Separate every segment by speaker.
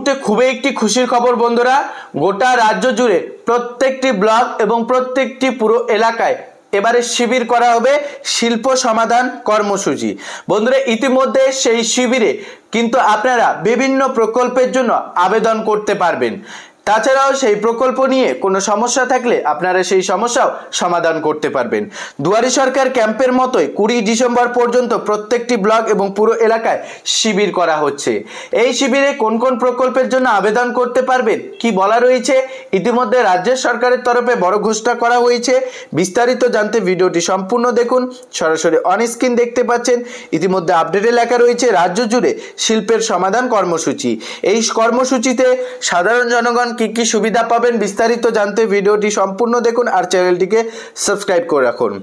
Speaker 1: মুহূর্তে খুবই একটি খুশির খবর বন্ধুরা, গোটা রাজ্য জুড়ে প্রত্যেকটি ব্লক এবং প্রত্যেকটি পুরো এলাকায় এবারে শিবির করা হবে শিল্প সমাধান কর্মসূচি। বন্ধুরা, ইতিমধ্যে সেই শিবিরে কিন্তু আপনারা বিভিন্ন প্রকল্পের জন্য আবেদন করতে পারবেন। তাছাড়াও সেই প্রকল্প নিয়ে কোনো সমস্যা থাকলে আপনারা সেই সমস্যাও সমাধান করতে পারবেন। দুয়ারি সরকার ক্যাম্পের মতোই 20 ডিসেম্বর পর্যন্ত প্রত্যেকটি ব্লক এবং পুরো এলাকায় শিবির করা হচ্ছে। এই শিবিরে কোন কোন প্রকল্পের জন্য আবেদন করতে পারবেন কি বলা রয়েছে, ইতিমধ্যে রাজ্য সরকারের তরফে বড় ঘোষণা করা হয়েছে। বিস্তারিত জানতে ভিডিওটি সম্পূর্ণ দেখুন। সরাসরি অন স্ক্রিন দেখতে পাচ্ছেন ইতিমধ্যে আপডেটে লেখা রয়েছে রাজ্য জুড়ে শিল্পের সমাধান কর্মসূচি। এই কর্মসূচিতে সাধারণ জনগণ কি কি সুবিধা পাবেন বিস্তারিত জানতে ভিডিওটি সম্পূর্ণ দেখুন আর চ্যানেলটিকে সাবস্ক্রাইব করে রাখুন।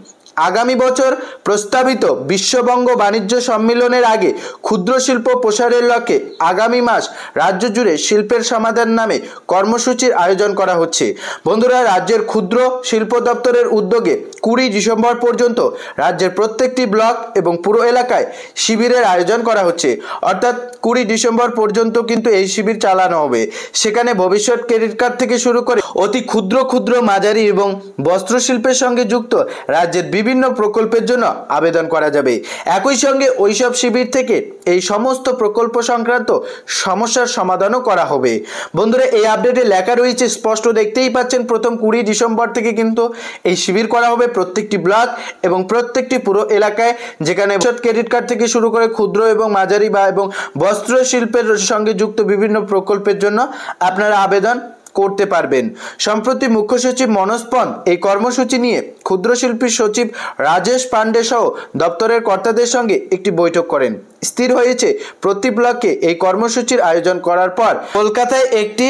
Speaker 1: আগামী বছর প্রস্তাবিত বিশ্ববঙ্গ বাণিজ্য সম্মেলনের আগে ক্ষুদ্র শিল্প প্রসারের লক্ষ্যে আগামী মাস রাজ্য জুড়ে শিল্পের সমাধান নামে কর্মসূচির আয়োজন করা হচ্ছে। বন্ধুরা, রাজ্যের ক্ষুদ্র শিল্প দপ্তরের উদ্যোগে 20 ডিসেম্বর পর্যন্ত রাজ্যের প্রত্যেকটি ব্লক এবং পুরো এলাকায় শিবিরের আয়োজন করা হচ্ছে। অর্থাৎ 20 ডিসেম্বর পর্যন্ত কিন্তু এই শিবির চালানো হবে। সেখানে ভবিষ্যৎ ক্রেডিট কার্ড থেকে শুরু করে অতি ক্ষুদ্র মাঝারি এবং বস্ত্রশিল্পের সঙ্গে যুক্ত রাজ্যের বিভিন্ন প্রকল্পের জন্য আবেদন করা যাবে। একই সঙ্গে ওইসব শিবির থেকে এই সমস্ত প্রকল্প সংক্রান্ত সমস্যার সমাধানও করা হবে। বন্ধুরা, এই আপডেটে লেখা রয়েছে, স্পষ্ট দেখতেই পাচ্ছেন, প্রথম 20 ডিসেম্বর থেকে কিন্তু এই শিবির করা হবে প্রত্যেকটি ব্লক এবং প্রত্যেকটি পুরো এলাকায়, যেখানে ক্রেডিট কার্ড থেকে শুরু করে ক্ষুদ্র এবং মাঝারি এবং বস্ত্র শিল্পের সঙ্গে যুক্ত বিভিন্ন প্রকল্পের জন্য আপনারা আবেদন করতে পারবেন। সম্প্রতি মুখ্য সচিব মনোজ পন্ত এই কর্মসূচি নিয়ে ক্ষুদ্র শিল্পী সচিব রাজেশ পান্ডে সহ দপ্তরের কর্তাদের সঙ্গে একটি বৈঠক করেন। স্থির হয়েছে প্রতি ব্লকে এই কর্মসূচির আয়োজন করার পর কলকাতায় একটি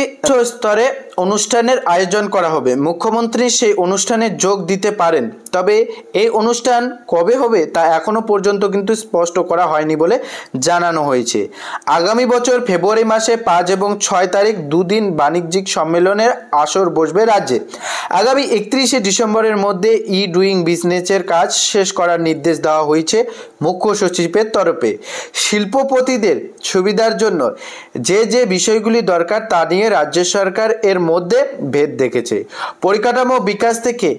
Speaker 1: স্তরে অনুষ্ঠানের আয়োজন করা হবে। মুখ্যমন্ত্রী সেই অনুষ্ঠানে যোগ দিতে পারেন, তবে এই অনুষ্ঠান কবে হবে তা এখনো পর্যন্ত কিন্তু স্পষ্ট করা হয়নি বলে জানানো হয়েছে। আগামী বছর ফেব্রুয়ারি মাসে 5 এবং 6 তারিখ দুদিন বাণিজ্যিক সম্মেলনের আসর বসবে রাজ্যে। আগামী 31শে ডিসেম্বরের মধ্যে ডুইং বিজনেসের কাজ শেষ করার নির্দেশ দেওয়া হয়েছে মুখ্য সচিবের তরফে। শিল্পপতিদের সুবিধার জন্য যে বিষয়গুলি দরকার তা নিয়ে রাজ্য সরকার এর মধ্যে ভেদ দেখেছে। পরিকাঠামো বিকাশ থেকে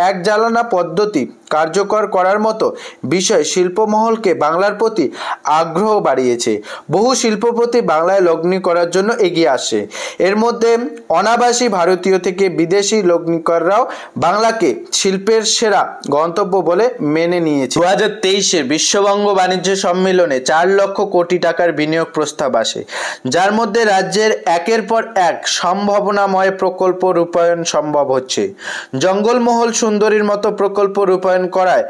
Speaker 1: এক জ্বালানা পদ্ধতি কার্যকর করার মতো বিষয় শিল্পমহলকে বাংলার প্রতি আগ্রহ বাড়িয়েছে। বহু শিল্পপতি বাংলায় লগ্নি করার জন্য এগিয়ে আসে। এর মধ্যে অনাবাসী ভারতীয় থেকে বিদেশি লগ্নিকররাও বাংলাকে শিল্পের সেরা গন্তব্য বলে মেনে নিয়েছে। 2023-এর বিশ্ববঙ্গ বাণিজ্য সম্মেলনে 4 লক্ষ কোটি টাকার বিনিয়োগ প্রস্তাব আসে, যার মধ্যে রাজ্যের একের পর এক সম্ভাবনাময় প্রকল্প রূপায়ণ সম্ভব হচ্ছে। জঙ্গলমহল সুন্দরীর মতো প্রকল্প রূপায়ণ করায়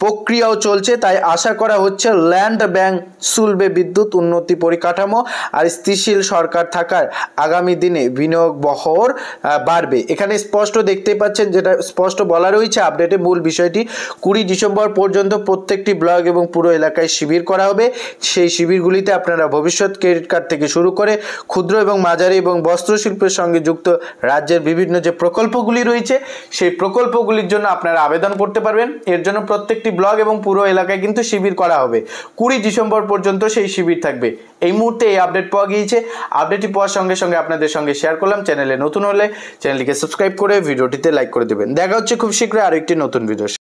Speaker 1: প্রক্রিয়াও চলছে। তাই আশা করা হচ্ছে ল্যান্ড ব্যাংক সুলভে বিদ্যুৎ উন্নতি পরিকাঠামো আর স্থিতিশীল সরকার থাকার আগামী দিনে বিনিয়োগ বহর বাড়বে। এখানে স্পষ্ট দেখতে পাচ্ছেন, যেটা স্পষ্ট বলা রয়েছে আপডেটে, মূল বিষয়টি 20 ডিসেম্বর পর্যন্ত প্রত্যেকটি ব্লক এবং পুরো এলাকায় শিবির করা হবে। সেই শিবিরগুলিতে আপনারা ভবিষ্যৎ ক্রেডিট কার্ড থেকে শুরু করে ক্ষুদ্র এবং মাঝারি এবং বস্ত্রশিল্পের সঙ্গে যুক্ত রাজ্যের বিভিন্ন যে প্রকল্পগুলি রয়েছে সেই প্রকল্পগুলির জন্য আপনারা আবেদন করতে পারবেন। এর জন্য প্রত্যেকটি ব্লক এবং পুরো এলাকায় কিন্তু শিবির করা হবে। 20 ডিসেম্বর পর্যন্ত সেই শিবির থাকবে। এই মুহূর্তে এই আপডেট পাওয়া গিয়েছে। আপডেটটি পাওয়ার সঙ্গে সঙ্গে আপনাদের সঙ্গে শেয়ার করলাম। চ্যানেলে নতুন হলে চ্যানেলটিকে সাবস্ক্রাইব করে ভিডিওটিতে লাইক করে দেবেন। দেখা হচ্ছে খুব শীঘ্রই আরেকটি নতুন ভিডিও।